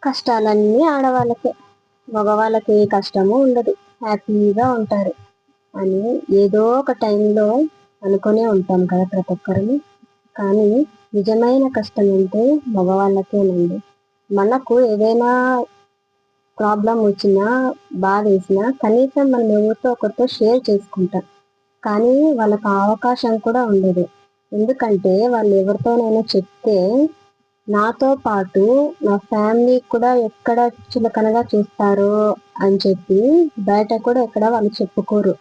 కష్టాలన్నీ ఆడవాళ్ళకే, మగవాళ్ళకి ఏ కష్టము ఉండదు, హ్యాపీగా ఉంటారు అని ఏదో ఒక టైంలో అనుకునే ఉంటాం కదా ప్రతి ఒక్కరిని. కానీ నిజమైన కష్టం అంటే మగవాళ్ళకేనండి. మనకు ఏదైనా ప్రాబ్లం వచ్చినా, బాధేసినా కనీసం మనం ఎవరితో ఒకరితో షేర్ చేసుకుంటాం. కానీ వాళ్ళకి ఆ అవకాశం కూడా ఉండదు. ఎందుకంటే వాళ్ళు ఎవరితోనైనా చెప్తే నాతో పాటు నా ఫ్యామిలీ కూడా ఎక్కడ చులకనగా చూస్తారో అని చెప్పి బయట కూడా ఎక్కడ వాళ్ళు చెప్పుకోరు.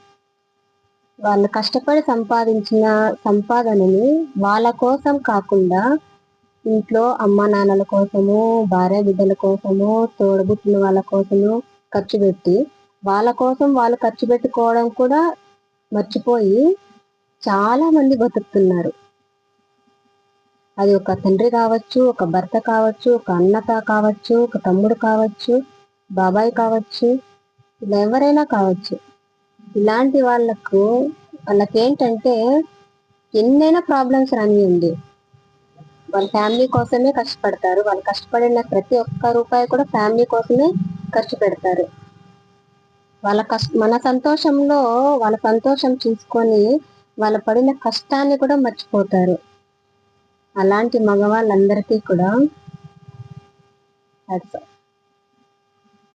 వాళ్ళు కష్టపడి సంపాదించిన సంపాదనని వాళ్ళ కోసం కాకుండా ఇంట్లో అమ్మ నాన్నల కోసము, భార్య బిడ్డల కోసము, తోడబుట్టిన వాళ్ళ కోసము ఖర్చు పెట్టి వాళ్ళ కోసం వాళ్ళు ఖర్చు పెట్టుకోవడం కూడా మర్చిపోయి చాలా మంది బతుకుతున్నారు. అది ఒక తండ్రి కావచ్చు, ఒక భర్త కావచ్చు, ఒక అన్న కావచ్చు, ఒక తమ్ముడు కావచ్చు, బాబాయ్ కావచ్చు, ఇలా ఎవరైనా కావచ్చు. ఇలాంటి వాళ్ళకేంటంటే ఎన్నైనా ప్రాబ్లమ్స్ రానియండి, వాళ్ళ ఫ్యామిలీ కోసమే కష్టపడతారు. వాళ్ళు కష్టపడిన ప్రతి ఒక్క రూపాయి కూడా ఫ్యామిలీ కోసమే ఖర్చు పెడతారు. మన సంతోషంలో వాళ్ళ సంతోషం చూసుకొని వాళ్ళ పడిన కష్టాన్ని కూడా మర్చిపోతారు. అలాంటి మగవాళ్ళందరికీ కూడా